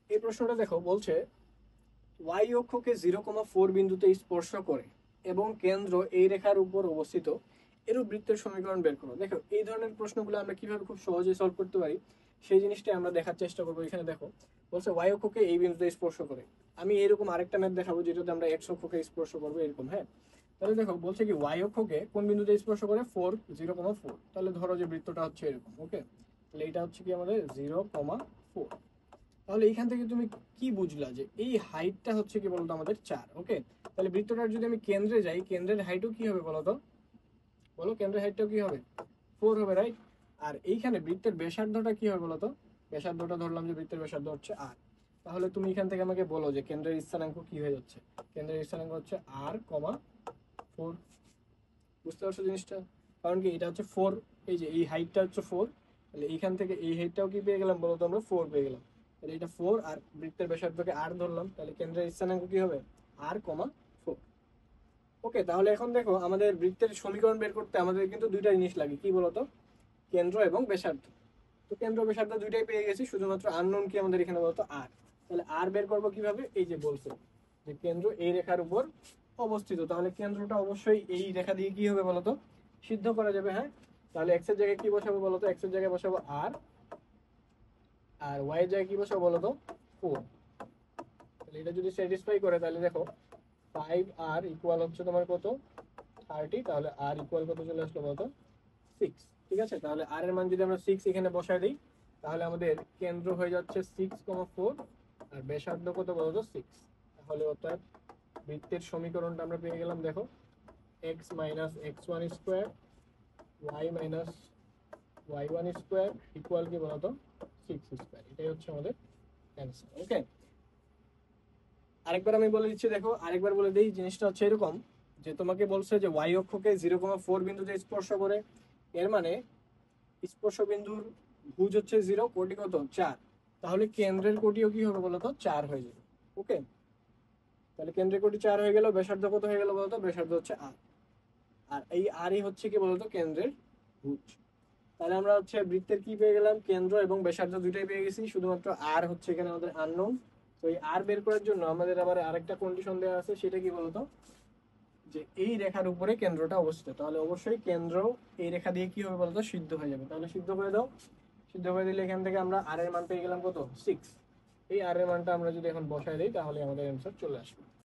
এই প্রশ্নটা দেখো, বলছে ওয়াই অক্ষকে 0,4 বিন্দুতে স্পর্শ করে এবং কেন্দ্র এই রেখার উপর অবস্থিত এরূপ বৃত্তের সমীকরণ বের করো। দেখো এই ধরনের প্রশ্নগুলো আমরা কিভাবে খুব সহজে সলভ করতে পারি সেই জিনিসটা আমরা দেখার চেষ্টা করবো। এখানে দেখো বলছে ওয়াই অক্ষকে এই বিন্দুতে স্পর্শ করে। আমি এরকম আরেকটা ম্যাথ দেখাবো যেটাতে আমরা এক্স অক্ষকে স্পর্শ করবো এরকম। হ্যাঁ, তাহলে দেখো বলছে কি ওয়াই অক্ষকে কোন বিন্দুতে স্পর্শ করে 0,4। তাহলে ধরো যে বৃত্তটা হচ্ছে এরকম। ওকে, তাহলে এটা হচ্ছে কি আমাদের 0,4। তাহলে এইখান থেকে তুমি কি বুঝলা যে এই হাইটটা হচ্ছে কি বলতো আমাদের 4। ওকে, তাহলে বৃত্তটার যদি আমি কেন্দ্রে যাই, কেন্দ্রের হাইটও কি হবে বলো তো? বলো, কেন্দ্রের হাইটটাও কি হবে? 4 হবে, রাইট? আর এইখানে বৃত্তের ব্যাসার্ধটা কি হবে বলো তো? ব্যাসার্ধটা ধরলাম যে বৃত্তের ব্যাসার্ধ হচ্ছে আর। তাহলে তুমি এখান থেকে আমাকে বলো যে কেন্দ্রের স্থানাঙ্ক কি হয়ে যাচ্ছে? কেন্দ্রের স্থানাঙ্ক হচ্ছে r,4। বুঝতে পারছো জিনিসটা? কারণ কি এটা হচ্ছে 4, এই যে এই হাইটটা হচ্ছে 4, তাহলে এইখান থেকে এই হাইটটাও কি পেয়ে গেলাম বলো তো? আমরা 4 পেয়ে গেলাম। তাহলে এটা 4 আর বৃত্তের ব্যাসার্ধকে r ধরলাম, তাহলে কেন্দ্রের স্থানাঙ্ক কি হবে? r,4। ওকে, তাহলে এখন দেখো আমাদের বৃত্তের সমীকরণ বের করতে আমাদের কিন্তু দুইটা জিনিস লাগে, কি বলতো? কেন্দ্র এবং ব্যাসার্ধ। তো কেন্দ্র ব্যাসার্ধ দুইটাই পেয়ে গেছি, শুধুমাত্র আননোন কি আমাদের এখানে বলতো? আর। তাহলে আর বের করবো কিভাবে? এই যে বলছে যে কেন্দ্র এই রেখার উপর অবস্থিত, তাহলে কেন্দ্রটা অবশ্যই এই রেখা দিয়ে কি হবে বলতো? সিদ্ধ করা যাবে। হ্যাঁ, তাহলে এক্স এর জায়গায় কি বসাবো বলতো? এক্স এর জায়গায় বসাবো আর, আর ওয়াই এর জায়গায় কি বসাবো বলতো? 4। তাহলে এটা যদি স্যাটিসফাই করে তাহলে দেখো 5r ইকুয়াল হচ্ছে তোমার কত? 30। তাহলে আর ইকুয়াল কত চলে আসলো বলতো? 6। ঠিক আছে, তাহলে আর এর মান যদি আমরা 6 এখানে বসায় দিই তাহলে আমাদের কেন্দ্র হয়ে যাচ্ছে 6,4 আর ব্যাসার্ধ কত বলতো? 6। তাহলে অর্থাৎ বৃত্তের সমীকরণটা আমরা পেয়ে গেলাম। দেখো x minus x one square y minus y one square equal কি বলতো? 6 স্কোয়ার। এটাই হচ্ছে আমাদের অ্যান্সার। ওকে, আরেকবার আমি বলে দিচ্ছি, দেখো আরেকবার বলে দিই। জিনিসটা হচ্ছে এরকম যে তোমাকে বলছে যে ওয়াই অক্ষকে 0,4 বিন্দুতে স্পর্শ করে, এর মানে স্পর্শ বিন্দুর ভুজ হচ্ছে 0, কোটি কত? 4। তাহলে কেন্দ্রের কোটিও কি হবে বলতো? 4 হয়ে যাবে। ওকে, তাহলে কেন্দ্রের কোটি 4 হয়ে গেল। ব্যাসার্ধ কত হয়ে গেল বলতো? ব্যাসার্ধ হচ্ছে আর। আর এই আরই হচ্ছে কি বলতো? কেন্দ্রের ভুজ। তাহলে আমরা হচ্ছে বৃত্তের কি পেয়ে গেলাম? কেন্দ্র এবং ব্যাসার্ধ দুইটাই পেয়ে গেছি, শুধুমাত্র আর হচ্ছে এখানে আমাদের আননোন। তো এই আর বের করার জন্য আমাদের আবার আরেকটা কন্ডিশন দেওয়া আছে, সেটা কি বলতো? যে এই রেখার উপরে কেন্দ্রটা অবস্থিত, তাহলে অবশ্যই কেন্দ্র এই রেখা দিয়ে কি হবে বলতো? সিদ্ধ হয়ে যাবে। তাহলে সিদ্ধ করে দাও। সিদ্ধ করে দিলে এখান থেকে আমরা আর এর মান পেয়ে গেলাম কত? 6। এই আর এর মানটা আমরা যদি এখন বসায় দিই তাহলে আমাদের অ্যান্সার চলে আসবে।